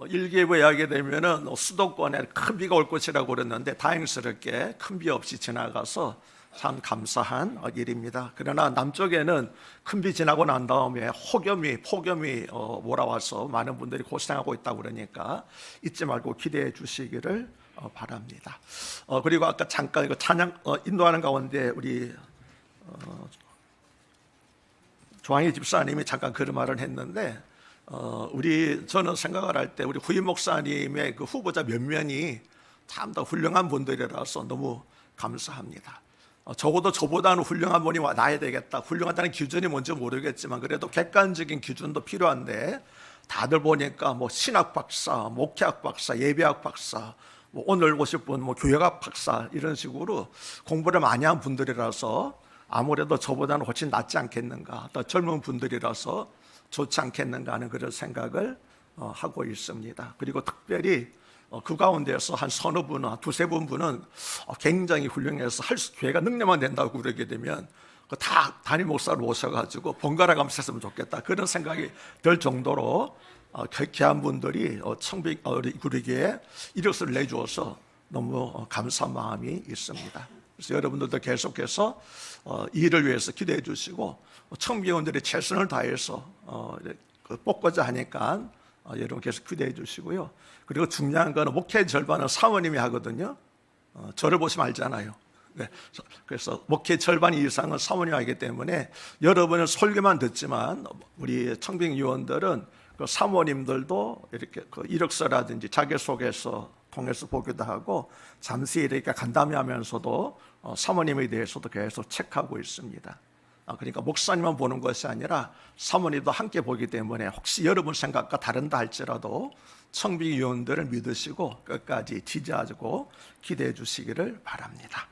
일기예보에 하게 되면은 수도권에 큰 비가 올 것이라고 그랬는데 다행스럽게 큰 비 없이 지나가서 참 감사한 일입니다. 그러나 남쪽에는 큰 비 지나고 난 다음에 폭염이 몰아와서 많은 분들이 고생하고 있다고 그러니까 잊지 말고 기대해 주시기를 바랍니다. 그리고 아까 잠깐 이거 찬양 인도하는 가운데 우리 조항희 집사님이 잠깐 그런 말을 했는데 저는 생각을 할 때 우리 후임 목사님의 그 후보자 면면이 참 더 훌륭한 분들이라서 너무 감사합니다. 적어도 저보다는 훌륭한 분이 나야 되겠다. 훌륭하다는 기준이 뭔지 모르겠지만 그래도 객관적인 기준도 필요한데 다들 보니까 뭐 신학 박사, 목회학 박사, 예배학 박사, 뭐 오늘 오실 분 뭐 교회학 박사 이런 식으로 공부를 많이 한 분들이라서 아무래도 저보다는 훨씬 낫지 않겠는가, 더 젊은 분들이라서 좋지 않겠는가 하는 그런 생각을 하고 있습니다. 그리고 특별히 그 가운데서 한 서너 분은, 두세 분은 굉장히 훌륭해서 교회가 능력만 된다고 그러게 되면 다 담임 목사를 모셔가지고 번갈아 가면서 했으면 좋겠다 그런 생각이 들 정도로 귀한 분들이 우리 교회에 이력서를 내주어서 너무 감사한 마음이 있습니다. 그래서 여러분들도 계속해서 이 일을 위해서 기도해 주시고 청비원들이 최선을 다해서 뽑고자 하니까 여러분 계속 기도해 주시고요. 그리고 중요한 거는 목회 절반은 사모님이 하거든요. 저를 보시면 알잖아요. 네. 그래서 목회 절반 이상은 사모님이 하기 때문에 여러분은 설교만 듣지만 우리 청빙위원들은 그 사모님들도 이렇게 그 이력서라든지 자기소개서 통해서 보기도 하고 잠시 이렇게 간담회하면서도 사모님에 대해서도 계속 체크하고 있습니다. 그러니까 목사님만 보는 것이 아니라 사모님도 함께 보기 때문에 혹시 여러분 생각과 다른다 할지라도 청빙위원들을 믿으시고 끝까지 지지하고 기대해 주시기를 바랍니다.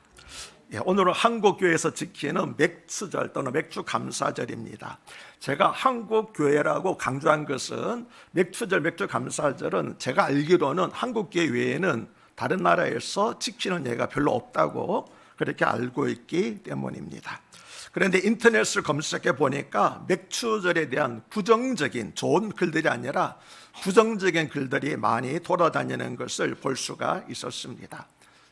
오늘은 한국교회에서 지키는 맥주절 또는 맥주감사절입니다. 제가 한국교회라고 강조한 것은 맥주절, 맥주감사절은 제가 알기로는 한국교회 외에는 다른 나라에서 지키는 예가 별로 없다고 그렇게 알고 있기 때문입니다. 그런데 인터넷을 검색해 보니까 맥주절에 대한 부정적인 좋은 글들이 아니라 부정적인 글들이 많이 돌아다니는 것을 볼 수가 있었습니다.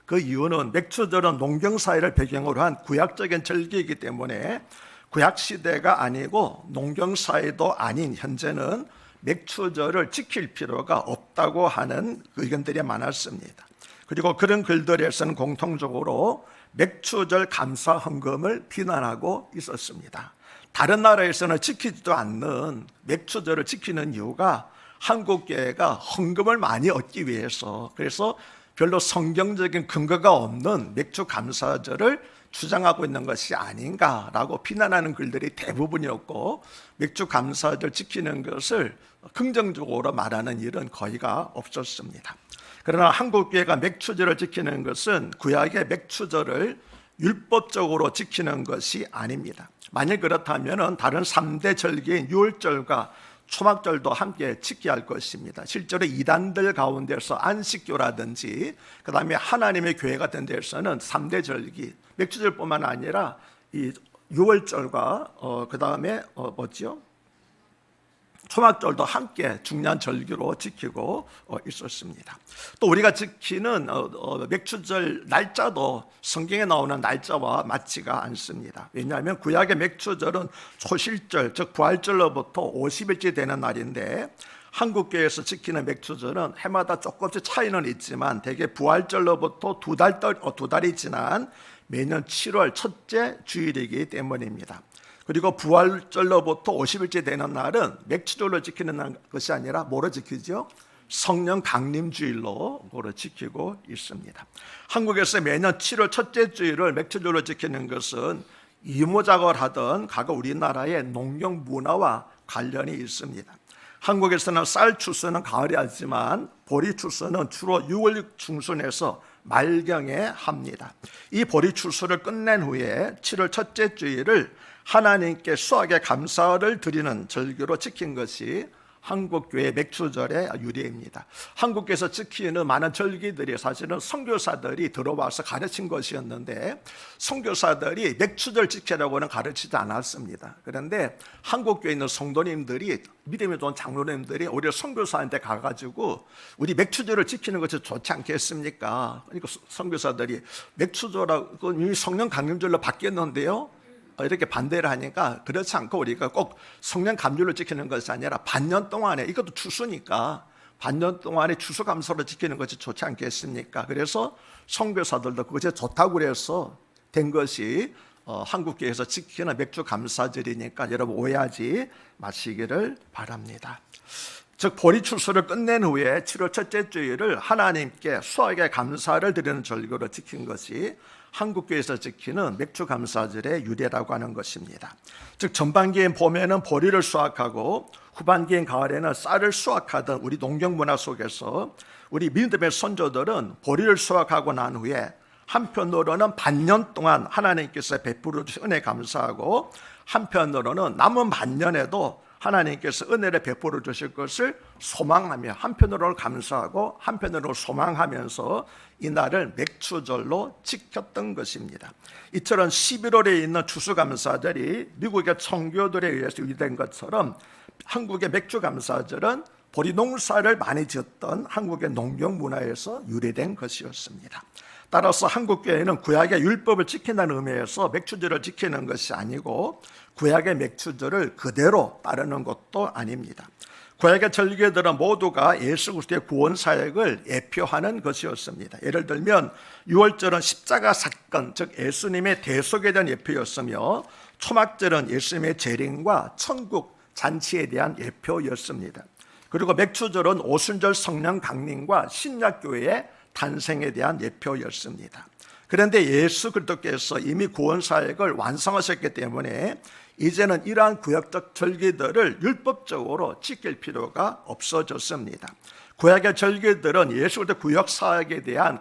그 이유는 맥주절은 농경사회를 배경으로 한 구약적인 절기이기 때문에 구약시대가 아니고 농경사회도 아닌 현재는 맥주절을 지킬 필요가 없다고 하는 의견들이 많았습니다. 그리고 그런 글들에서는 공통적으로 맥주절 감사 헌금을 비난하고 있었습니다. 다른 나라에서는 지키지도 않는 맥주절을 지키는 이유가 한국교회가 헌금을 많이 얻기 위해서, 그래서 별로 성경적인 근거가 없는 맥주감사절을 주장하고 있는 것이 아닌가라고 비난하는 글들이 대부분이었고, 맥주감사절 지키는 것을 긍정적으로 말하는 일은 거의가 없었습니다. 그러나 한국교회가 맥주절을 지키는 것은 구약의 맥주절을 율법적으로 지키는 것이 아닙니다. 만약 그렇다면 다른 3대 절기인 유월절과 초막절도 함께 지켜야 할 것입니다. 실제로 이단들 가운데서 안식교라든지 그 다음에 하나님의 교회 같은 데서는 3대 절기, 맥주절뿐만 아니라 이 유월절과 그 다음에 뭐죠? 초막절도 함께 중요한 절기로 지키고 있었습니다. 또 우리가 지키는 맥주절 날짜도 성경에 나오는 날짜와 맞지가 않습니다. 왜냐하면 구약의 맥주절은 초실절, 즉 부활절로부터 50일째 되는 날인데 한국교회에서 지키는 맥주절은 해마다 조금씩 차이는 있지만 대개 부활절로부터 두 달이 지난 매년 7월 첫째 주일이기 때문입니다. 그리고 부활절로부터 50일째 되는 날은 맥주절로 지키는 것이 아니라 뭐로 지키죠? 성령 강림주일로 지키고 있습니다. 한국에서 매년 7월 첫째 주일을 맥주절로 지키는 것은 이모작업을 하던 과거 우리나라의 농경 문화와 관련이 있습니다. 한국에서는 쌀 추수는 가을에 하지만 보리 추수는 주로 6월 중순에서 말경에 합니다. 이 보리 추수를 끝낸 후에 7월 첫째 주일을 하나님께 수확의 감사를 드리는 절기로 지킨 것이 한국교회 맥주절의 유래입니다. 한국에서 지키는 많은 절기들이 사실은 선교사들이 들어와서 가르친 것이었는데 선교사들이 맥주절 지키라고는 가르치지 않았습니다. 그런데 한국교회에 있는 성도님들이 믿음이 좋은 장로님들이 오히려 선교사한테 가가지고 우리 맥주절을 지키는 것이 좋지 않겠습니까? 그러니까 선교사들이 맥주절하고 이미 성령 강림절로 바뀌었는데요, 이렇게 반대를 하니까 그렇지 않고 우리가 꼭 성령 감율을 지키는 것이 아니라 반년 동안에, 이것도 추수니까 반년 동안에 추수감사로 지키는 것이 좋지 않겠습니까? 그래서 선교사들도 그것이 좋다고 그래서 된 것이 한국교회에서 지키는 맥주 감사절이니까 여러분 오해하지 마시기를 바랍니다. 즉 보리 추수를 끝낸 후에 7월 첫째 주일을 하나님께 수확의 감사를 드리는 절기로 지킨 것이 한국교회에서 지키는 맥주 감사절의 유래라고 하는 것입니다. 즉 전반기엔 봄에는 보리를 수확하고 후반기엔 가을에는 쌀을 수확하던 우리 농경 문화 속에서 우리 믿음의 선조들은 보리를 수확하고 난 후에 한편으로는 반년 동안 하나님께서 베풀어 주신 은혜 감사하고 한편으로는 남은 반년에도 하나님께서 은혜를 베풀어 주실 것을 소망하며 한편으로는 감사하고 한편으로는 소망하면서 이날을 맥주절로 지켰던 것입니다. 이처럼 11월에 있는 추수감사절이 미국의 청교도에 의해서 유래된 것처럼 한국의 맥주감사절은 보리 농사를 많이 지었던 한국의 농경 문화에서 유래된 것이었습니다. 따라서 한국교회는 구약의 율법을 지킨다는 의미에서 맥주절을 지키는 것이 아니고 구약의 맥주절을 그대로 따르는 것도 아닙니다. 구약의 절기들은 모두가 예수 그리스도의 구원 사역을 예표하는 것이었습니다. 예를 들면 유월절은 십자가 사건, 즉 예수님의 대속에 대한 예표였으며 초막절은 예수님의 재림과 천국 잔치에 대한 예표였습니다. 그리고 맥주절은 오순절 성령 강림과 신약교회의 탄생에 대한 예표였습니다. 그런데 예수 그리스도께서 이미 구원 사역을 완성하셨기 때문에 이제는 이러한 구약적 절기들을 율법적으로 지킬 필요가 없어졌습니다. 구약의 절기들은 예수 그리스도 구약 사역에 대한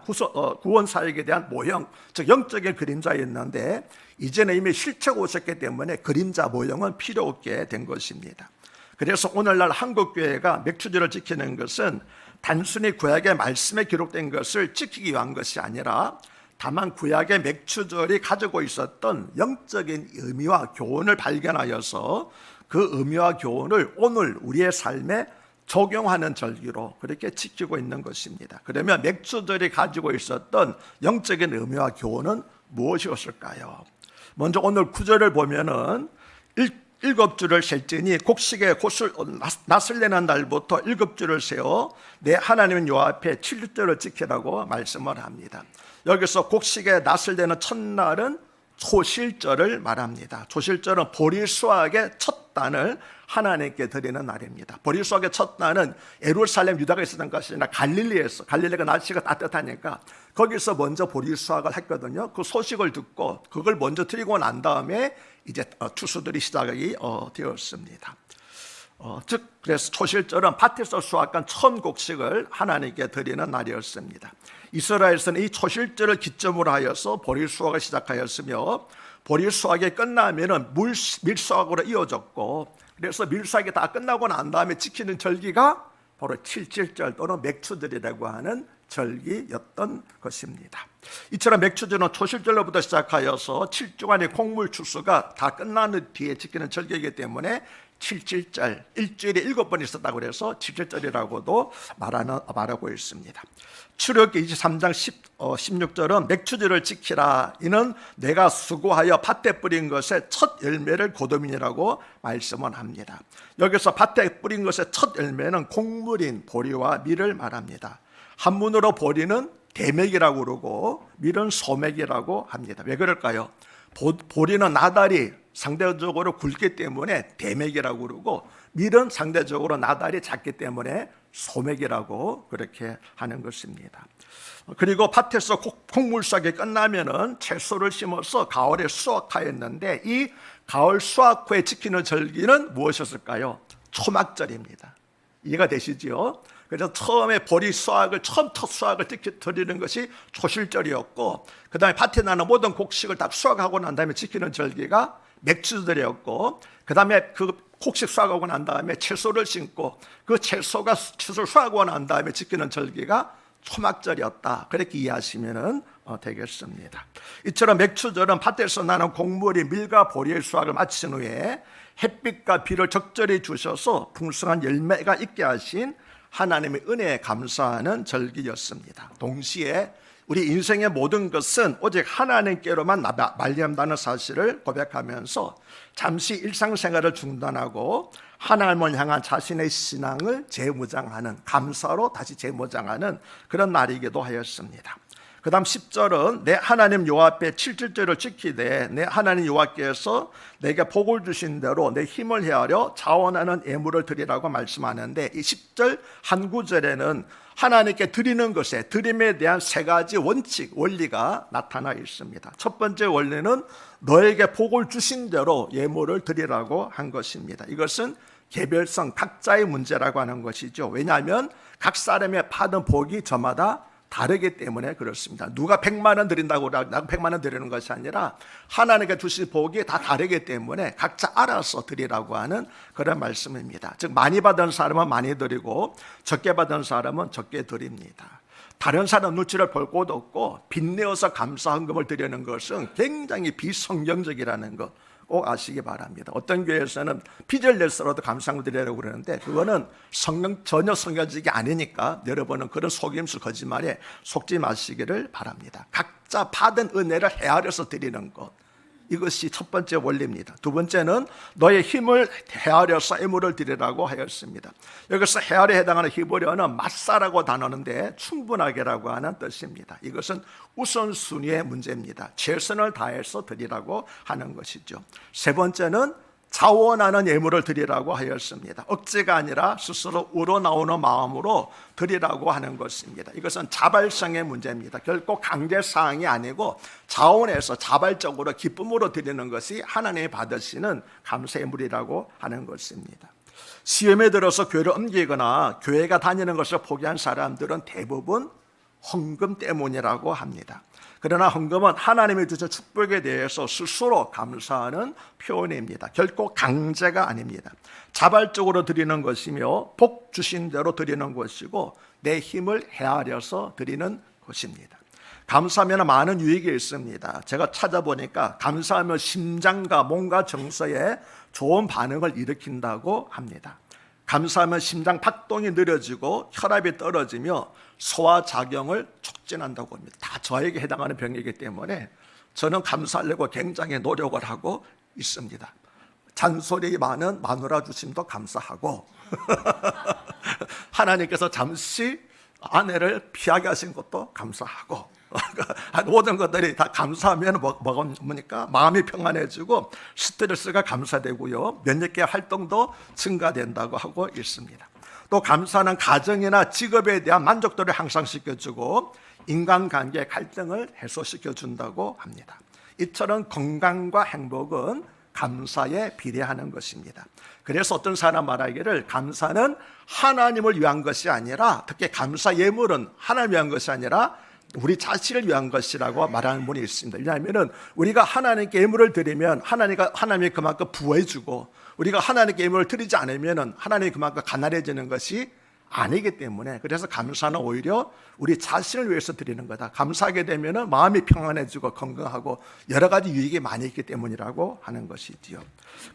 구원 사역에 대한 모형, 즉 영적인 그림자였는데 이제는 이미 실체가 오셨기 때문에 그림자 모형은 필요 없게 된 것입니다. 그래서 오늘날 한국교회가 맥주절을 지키는 것은 단순히 구약의 말씀에 기록된 것을 지키기 위한 것이 아니라 다만 구약의 맥주절이 가지고 있었던 영적인 의미와 교훈을 발견하여서 그 의미와 교훈을 오늘 우리의 삶에 적용하는 절기로 그렇게 지키고 있는 것입니다. 그러면 맥주절이 가지고 있었던 영적인 의미와 교훈은 무엇이었을까요? 먼저 오늘 9절을 보면은 7주를 셀지니 곡식의 낫을 내는 날부터 7주를 세워 내 하나님 여호와 앞에 7주를 지키라고 말씀을 합니다. 여기서 곡식의 낫을 내는 첫날은 초실절을 말합니다. 초실절은 보리 수확의 첫 단을 하나님께 드리는 날입니다. 보리 수확의 첫 단은 예루살렘 유다가 있었던 것이 아니라 갈릴리가 날씨가 따뜻하니까 거기서 먼저 보리 수확을 했거든요. 그 소식을 듣고 그걸 먼저 드리고 난 다음에 이제 추수들이 시작이 되었습니다. 즉 그래서 초실절은 밭에서 수확한 첫 곡식을 하나님께 드리는 날이었습니다. 이스라엘에서는 이 초실절을 기점으로 하여서 보리 수확을 시작하였으며 보리 수확이 끝나면은 밀수확으로 이어졌고, 그래서 밀수확이 다 끝나고 난 다음에 지키는 절기가 바로 칠칠절 또는 맥주절이라고 하는 절기였던 것입니다. 이처럼 맥주절은 초실절로부터 시작하여서 7주간의 곡물 추수가 다 끝나는 뒤에 지키는 절기이기 때문에 칠칠절, 일주일에 7번 있었다고 해서 칠칠절이라고도 말하고 있습니다. 출애굽기 23장 16절은 맥주절을 지키라. 이는 내가 수고하여 밭에 뿌린 것의 첫 열매를 거두민이라고 말씀을 합니다. 여기서 밭에 뿌린 것의 첫 열매는 곡물인 보리와 밀을 말합니다. 한문으로 보리는 대맥이라고 그러고 밀은 소맥이라고 합니다. 왜 그럴까요? 보리는 나달이 상대적으로 굵기 때문에 대맥이라고 그러고 밀은 상대적으로 나달이 작기 때문에 소맥이라고 그렇게 하는 것입니다. 그리고 밭에서 곡물 수확이 끝나면은 채소를 심어서 가을에 수확하였는데 이 가을 수확 후에 지키는 절기는 무엇이었을까요? 초막절입니다. 이해가 되시죠? 그래서 처음에 보리 수확을 첫 수확을 드리는 것이 초실절이었고, 그 다음에 밭에 나는 모든 곡식을 다 수확하고 난 다음에 지키는 절기가 맥주절이었고, 그 다음에 그 곡식 수확하고 난 다음에 채소를 심고 그 채소를 수확하고 난 다음에 지키는 절기가 초막절이었다. 그렇게 이해하시면 되겠습니다. 이처럼 맥추절은 밭에서 나는 곡물이 밀과 보리의 수확을 마친 후에 햇빛과 비를 적절히 주셔서 풍성한 열매가 있게 하신 하나님의 은혜에 감사하는 절기였습니다. 동시에 우리 인생의 모든 것은 오직 하나님께로만 말미암다는 사실을 고백하면서 잠시 일상생활을 중단하고 하나님을 향한 자신의 신앙을 재무장하는, 감사로 다시 재무장하는 그런 날이기도 하였습니다. 그 다음 10절은 내 하나님 여호와 앞에 7절을 지키되 내 하나님 여호와께서 내게 복을 주신 대로 내 힘을 헤아려 자원하는 예물을 드리라고 말씀하는데, 이 10절 한 구절에는 하나님께 드리는 것에, 드림에 대한 세 가지 원리가 나타나 있습니다. 첫 번째 원리는 너에게 복을 주신 대로 예물을 드리라고 한 것입니다. 이것은 개별성, 각자의 문제라고 하는 것이죠. 왜냐하면 각 사람의 받은 복이 저마다 다르기 때문에 그렇습니다. 누가 100만 원 드린다고 나가 100만 원 드리는 것이 아니라 하나님께 주신 복이 다 다르기 때문에 각자 알아서 드리라고 하는 그런 말씀입니다. 즉 많이 받은 사람은 많이 드리고 적게 받은 사람은 적게 드립니다. 다른 사람 눈치를 볼 곳 없고 빚내어서 감사 헌금을 드리는 것은 굉장히 비성경적이라는 것 꼭 아시기 바랍니다. 어떤 교회에서는 빚을 내서라도 감사를 드리라고 그러는데 그거는 전혀 성경적이 아니니까 여러분은 그런 속임수 거짓말에 속지 마시기를 바랍니다. 각자 받은 은혜를 헤아려서 드리는 것, 이것이 첫 번째 원리입니다. 두 번째는 너의 힘을 헤아려서 예물을 드리라고 하였습니다. 여기서 헤아려 해당하는 히브리어는 마사라고 단어인데 충분하게라고 하는 뜻입니다. 이것은 우선순위의 문제입니다. 최선을 다해서 드리라고 하는 것이죠. 세 번째는 자원하는 예물을 드리라고 하였습니다. 억지가 아니라 스스로 우러나오는 마음으로 드리라고 하는 것입니다. 이것은 자발성의 문제입니다. 결코 강제사항이 아니고 자원해서 자발적으로 기쁨으로 드리는 것이 하나님이 받으시는 감사 예물이라고 하는 것입니다. 시험에 들어서 교회를 옮기거나 교회가 다니는 것을 포기한 사람들은 대부분 헌금 때문이라고 합니다. 그러나 헌금은 하나님이 주신 축복에 대해서 스스로 감사하는 표현입니다. 결코 강제가 아닙니다. 자발적으로 드리는 것이며 복 주신 대로 드리는 것이고 내 힘을 헤아려서 드리는 것입니다. 감사하면 많은 유익이 있습니다. 제가 찾아보니까 감사하면 심장과 몸과 정서에 좋은 반응을 일으킨다고 합니다. 감사하면 심장 박동이 느려지고 혈압이 떨어지며 소화작용을 촉진한다고 합니다. 다 저에게 해당하는 병이기 때문에 저는 감사하려고 굉장히 노력을 하고 있습니다. 잔소리 많은 마누라 주심도 감사하고 하나님께서 잠시 아내를 피하게 하신 것도 감사하고 모든 것들이 다 감사하면 뭐니까 마음이 평안해지고 스트레스가 감사되고요, 면역계 활동도 증가된다고 하고 있습니다. 또 감사는 가정이나 직업에 대한 만족도를 향상시켜주고 인간관계의 갈등을 해소시켜준다고 합니다. 이처럼 건강과 행복은 감사에 비례하는 것입니다. 그래서 어떤 사람 말하기를 감사는 하나님을 위한 것이 아니라, 특히 감사 예물은 하나님을 위한 것이 아니라 우리 자신을 위한 것이라고 말하는 분이 있습니다. 왜냐하면 우리가 하나님께 예물을 드리면 하나님이 그만큼 부어주고, 우리가 하나님께 예물을 드리지 않으면 하나님이 그만큼 가난해지는 것이 아니기 때문에, 그래서 감사는 오히려 우리 자신을 위해서 드리는 거다. 감사하게 되면 마음이 평안해지고 건강하고 여러 가지 유익이 많이 있기 때문이라고 하는 것이지요.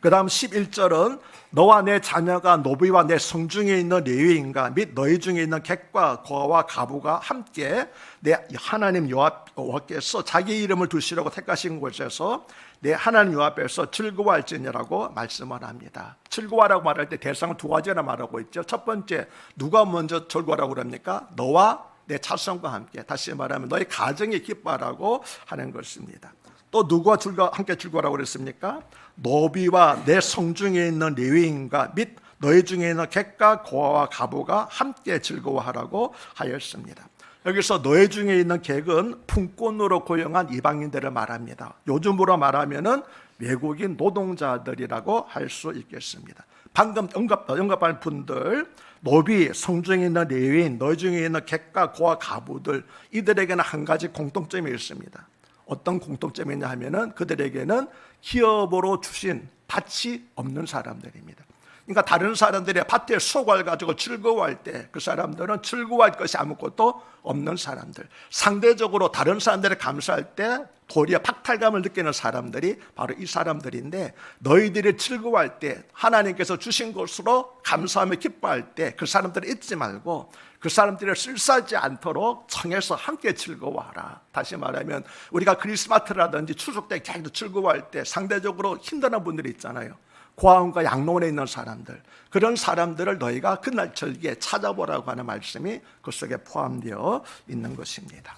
그 다음 11절은 너와 내 자녀가 노비와 내 성중에 있는 레위인과 및 너희 중에 있는 객과 고아와 가부가 함께 내 하나님 여호와께서 자기 이름을 두시려고 택하신 곳에서 내 하나님 여호와 앞에서 즐거워할지니라고 말씀을 합니다. 즐거워하라고 말할 때 대상은 두 가지나 말하고 있죠. 첫 번째, 누가 먼저 즐거워하라고 그럽니까? 너와 내 자손과 함께, 다시 말하면 너의 가정이 기뻐하라고 하는 것입니다. 또 누구와 함께 즐거워하라고 그랬습니까? 노비와 내 성중에 있는 레위인과 및 너희 중에 있는 객과 고아와 가부가 함께 즐거워하라고 하였습니다. 여기서 너희 중에 있는 객은 품꾼으로 고용한 이방인들을 말합니다. 요즘으로 말하면은 외국인 노동자들이라고 할 수 있겠습니다. 방금 언급한 분들, 노비, 성중에 있는 레위인, 너희 중에 있는 객과 고아 가부들, 이들에게는 한 가지 공통점이 있습니다. 어떤 공통점이냐 하면은 그들에게는 기업으로 주신 밭이 없는 사람들입니다. 그러니까 다른 사람들이 밭에 수확을 가지고 즐거워할 때 그 사람들은 즐거워할 것이 아무것도 없는 사람들, 상대적으로 다른 사람들이 감사할 때 도리어 박탈감을 느끼는 사람들이 바로 이 사람들인데, 너희들이 즐거워할 때 하나님께서 주신 것으로 감사하며 기뻐할 때 그 사람들을 잊지 말고 그 사람들을 실수하지 않도록 청해서 함께 즐거워하라. 다시 말하면 우리가 크리스마스라든지 추석 때 계속 즐거워할 때 상대적으로 힘든 분들이 있잖아요. 고아원과 양로원에 있는 사람들, 그런 사람들을 너희가 그날 절기에 찾아보라고 하는 말씀이 그 속에 포함되어 있는 것입니다.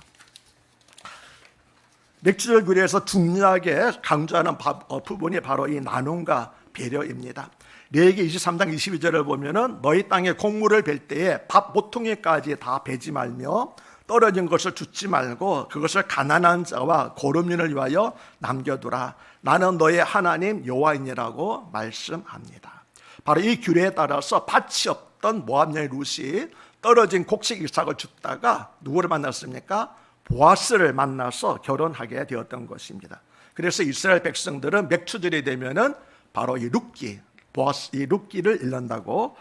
맥주절 규례에서 중요하게 강조하는 부분이 바로 이 나눔과 배려입니다. 레위기 23장 22절을 보면은 너희 땅에 곡물을 벨 때에 밥 모퉁이까지 다 베지 말며 떨어진 것을 줍지 말고 그것을 가난한 자와 고름인을 위하여 남겨두라. 나는 너의 하나님 여호와이니라고 말씀합니다. 바로 이 규례에 따라서 밭이 없던 모압 여인 룻이 떨어진 곡식 이삭을 줍다가 누구를 만났습니까? 보아스를 만나서 결혼하게 되었던 것입니다. 그래서 이스라엘 백성들은 맥추절이 되면은 바로 이 룻기, 보아스, 이 룻기를 잃는다고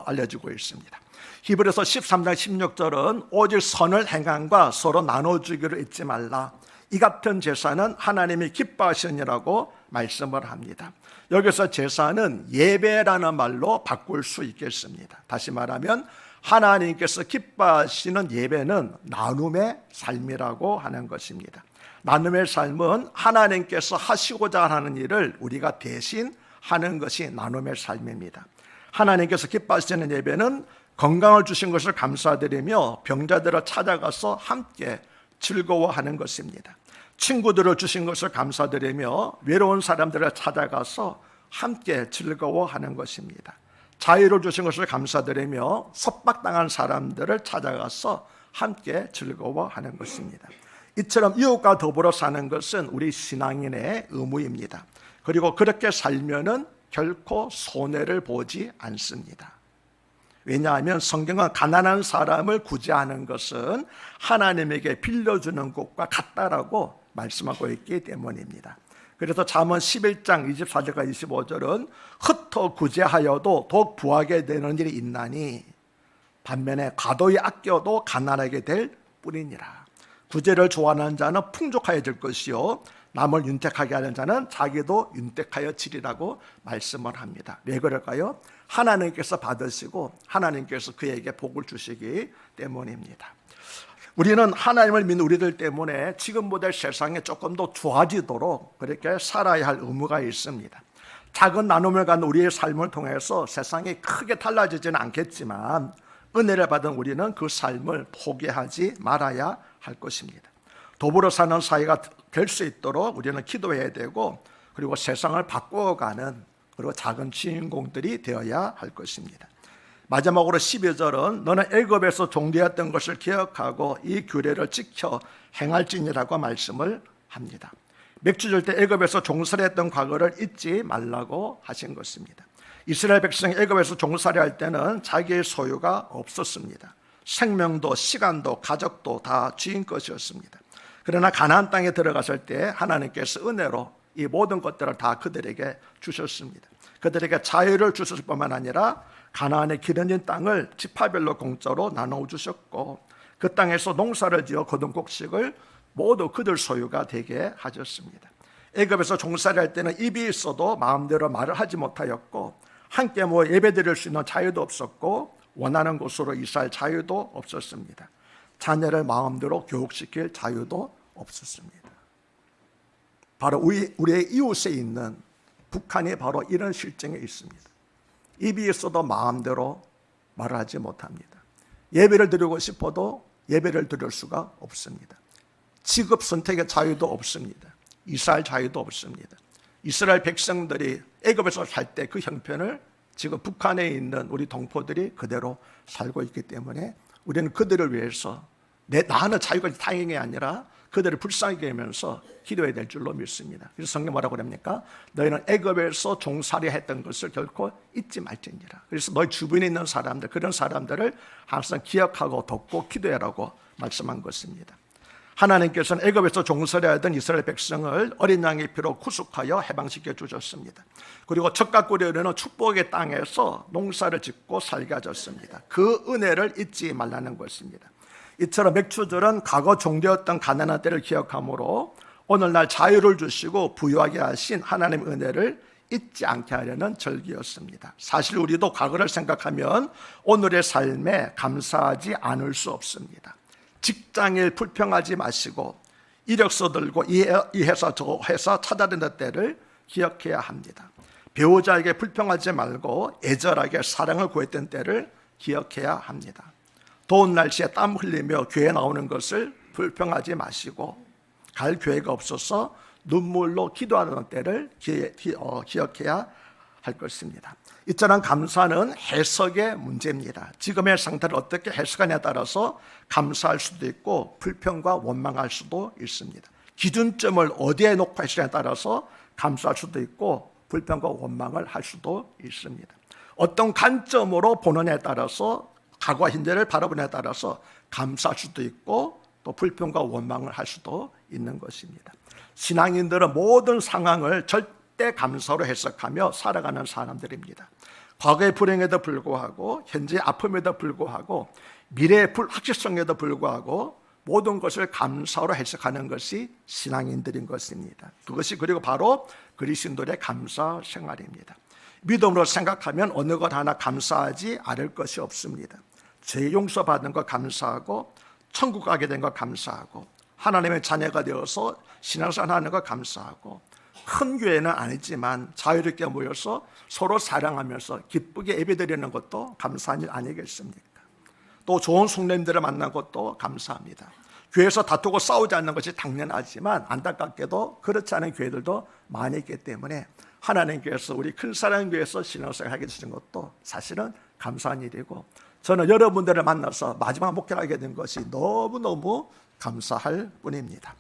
알려주고 있습니다. 히브리서 13장 16절은 오직 선을 행함과 서로 나눠주기를 잊지 말라. 이 같은 제사는 하나님이 기뻐하시니라고 말씀을 합니다. 여기서 제사는 예배라는 말로 바꿀 수 있겠습니다. 다시 말하면 하나님께서 기뻐하시는 예배는 나눔의 삶이라고 하는 것입니다. 나눔의 삶은 하나님께서 하시고자 하는 일을 우리가 대신 하는 것이 나눔의 삶입니다. 하나님께서 기뻐하시는 예배는 건강을 주신 것을 감사드리며 병자들을 찾아가서 함께 즐거워하는 것입니다. 친구들을 주신 것을 감사드리며 외로운 사람들을 찾아가서 함께 즐거워하는 것입니다. 자유를 주신 것을 감사드리며 속박당한 사람들을 찾아가서 함께 즐거워하는 것입니다. 이처럼 이웃과 더불어 사는 것은 우리 신앙인의 의무입니다. 그리고 그렇게 살면은 결코 손해를 보지 않습니다. 왜냐하면 성경은 가난한 사람을 구제하는 것은 하나님에게 빌려주는 것과 같다라고 말씀하고 있기 때문입니다. 그래서 잠언 11장 24절과 25절은 흩어 구제하여도 더욱 부하게 되는 일이 있나니 반면에 과도히 아껴도 가난하게 될 뿐이니라. 구제를 좋아하는 자는 풍족하여질 것이요 남을 윤택하게 하는 자는 자기도 윤택하여지리라고 말씀을 합니다. 왜 그럴까요? 하나님께서 받으시고 하나님께서 그에게 복을 주시기 때문입니다. 우리는 하나님을 믿는 우리들 때문에 지금보다 세상에 조금 더 좋아지도록 그렇게 살아야 할 의무가 있습니다. 작은 나눔을 갖는 우리의 삶을 통해서 세상이 크게 달라지지는 않겠지만 은혜를 받은 우리는 그 삶을 포기하지 말아야 할 것입니다. 더불어 사는 사회가 될 수 있도록 우리는 기도해야 되고, 그리고 세상을 바꾸어가는 그리고 작은 주인공들이 되어야 할 것입니다. 마지막으로 12절은 너는 애굽에서 종되었던 것을 기억하고 이 규례를 지켜 행할지니라고 말씀을 합니다. 맥주절 때 애굽에서 종살이했던 과거를 잊지 말라고 하신 것입니다. 이스라엘 백성이 애굽에서 종살이 할 때는 자기의 소유가 없었습니다. 생명도 시간도 가족도 다 주인 것이었습니다. 그러나 가나안 땅에 들어갔을 때 하나님께서 은혜로 이 모든 것들을 다 그들에게 주셨습니다. 그들에게 자유를 주셨을 뿐만 아니라 가나안의 기름진 땅을 지파별로 공짜로 나눠 주셨고, 그 땅에서 농사를 지어 거둔 곡식을 모두 그들 소유가 되게 하셨습니다. 애굽에서 종살이 할 때는 입이 있어도 마음대로 말을 하지 못하였고, 함께 모여 예배드릴 수 있는 자유도 없었고, 원하는 곳으로 이사할 자유도 없었습니다. 자녀를 마음대로 교육시킬 자유도 없었습니다. 바로 우리의 이웃에 있는 북한이 바로 이런 실정에 있습니다. 입이 있어도 마음대로 말을 하지 못합니다. 예배를 드리고 싶어도 예배를 드릴 수가 없습니다. 직업 선택의 자유도 없습니다. 이사할 자유도 없습니다. 이스라엘 백성들이 애굽에서 살 때 그 형편을 지금 북한에 있는 우리 동포들이 그대로 살고 있기 때문에 우리는 그들을 위해서 나는 자유가 다행이 아니라 그들을 불쌍하게 하면서 기도해야 될 줄로 믿습니다. 그래서 성경 뭐라고 합니까? 너희는 애굽에서 종살이 했던 것을 결코 잊지 말지니라. 그래서 너희 주변에 있는 사람들, 그런 사람들을 항상 기억하고 돕고 기도해라고 말씀한 것입니다. 하나님께서는 애굽에서 종살이하던 이스라엘 백성을 어린 양의 피로 구속하여 해방시켜 주셨습니다. 그리고 척각구려는 축복의 땅에서 농사를 짓고 살게 하셨습니다. 그 은혜를 잊지 말라는 것입니다. 이처럼 맥추절은 과거 종되었던 가난한 때를 기억하므로 오늘날 자유를 주시고 부유하게 하신 하나님의 은혜를 잊지 않게 하려는 절기였습니다. 사실 우리도 과거를 생각하면 오늘의 삶에 감사하지 않을 수 없습니다. 직장일 불평하지 마시고 이력서 들고 이 회사 저 회사 찾아다니는 때를 기억해야 합니다. 배우자에게 불평하지 말고 애절하게 사랑을 구했던 때를 기억해야 합니다. 더운 날씨에 땀 흘리며 교회 나오는 것을 불평하지 마시고 갈 교회가 없어서 눈물로 기도하는 때를 기억해야 할 것입니다. 이처럼 감사는 해석의 문제입니다. 지금의 상태를 어떻게 해석하냐에 따라서 감사할 수도 있고 불평과 원망할 수도 있습니다. 기준점을 어디에 놓고 하시냐에 따라서 감사할 수도 있고 불평과 원망을 할 수도 있습니다. 어떤 관점으로 보느냐에 따라서 과거와 현재를 바라보느냐에 따라서 감사할 수도 있고 또 불평과 원망을 할 수도 있는 것입니다. 신앙인들은 모든 상황을 절대 감사로 해석하며 살아가는 사람들입니다. 과거의 불행에도 불구하고 현재의 아픔에도 불구하고 미래의 불확실성에도 불구하고 모든 것을 감사로 해석하는 것이 신앙인들인 것입니다. 그것이 그리고 바로 그리스도인들의 감사 생활입니다. 믿음으로 생각하면 어느 것 하나 감사하지 않을 것이 없습니다. 죄 용서받은 것 감사하고 천국 가게 된 것 감사하고 하나님의 자녀가 되어서 신앙생활하는 것 감사하고 큰 교회는 아니지만 자유롭게 모여서 서로 사랑하면서 기쁘게 예배드리는 것도 감사한 일 아니겠습니까? 또 좋은 성도님들을 만난 것도 감사합니다. 교회에서 다투고 싸우지 않는 것이 당연하지만 안타깝게도 그렇지 않은 교회들도 많이 있기 때문에 하나님께서 우리 큰사랑교회에서 신앙생활을 하게 되신 것도 사실은 감사한 일이고 저는 여러분들을 만나서 마지막 목회를 하게 된 것이 너무너무 감사할 뿐입니다.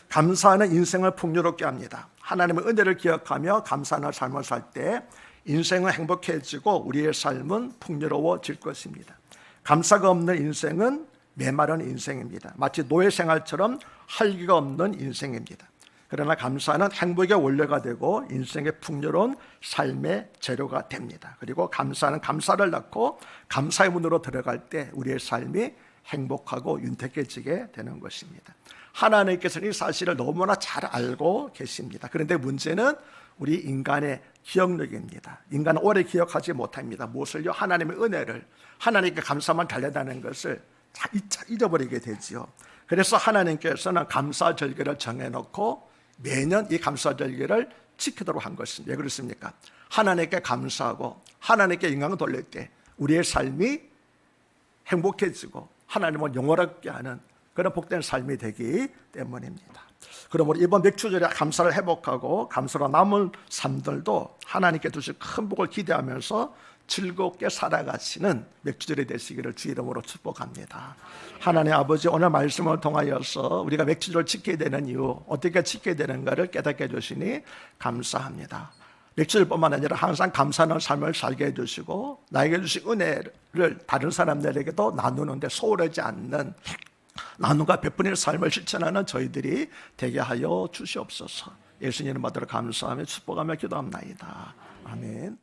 감사하는 인생을 풍요롭게 합니다. 하나님의 은혜를 기억하며 감사하는 삶을 살 때 인생은 행복해지고 우리의 삶은 풍요로워질 것입니다. 감사가 없는 인생은 메마른 인생입니다. 마치 노예 생활처럼 활기가 없는 인생입니다. 그러나 감사는 행복의 원료가 되고 인생의 풍요로운 삶의 재료가 됩니다. 그리고 감사는 감사를 낳고 감사의 문으로 들어갈 때 우리의 삶이 행복하고 윤택해지게 되는 것입니다. 하나님께서는 이 사실을 너무나 잘 알고 계십니다. 그런데 문제는 우리 인간의 기억력입니다. 인간은 오래 기억하지 못합니다. 무엇을요? 하나님의 은혜를, 하나님께 감사만 달려다는 것을 잊어버리게 되지요. 그래서 하나님께서는 감사절기를 정해놓고 매년 이 감사절기를 지키도록 한 것입니다. 왜 그렇습니까? 하나님께 감사하고 하나님께 영광을 돌릴 때 우리의 삶이 행복해지고 하나님을 영원하게 하는 그런 복된 삶이 되기 때문입니다. 그러므로 이번 맥추절에 감사를 회복하고 감사로 남은 삶들도 하나님께 주실 큰 복을 기대하면서 즐겁게 살아가시는 맥추절이 되시기를 주 이름으로 축복합니다. 하나님 아버지, 오늘 말씀을 통하여서 우리가 맥추절을 지켜야 되는 이유, 어떻게 지켜야 되는가를 깨닫게 해주시니 감사합니다. 맥주절뿐만 아니라 항상 감사하는 삶을 살게 해주시고 나에게 주신 은혜를 다른 사람들에게도 나누는데 소홀하지 않는 나눔과 베푸는 삶을 실천하는 저희들이 되게 하여 주시옵소서. 예수님 이름 받들어 감사하며 축복하며 기도합나이다. 아멘.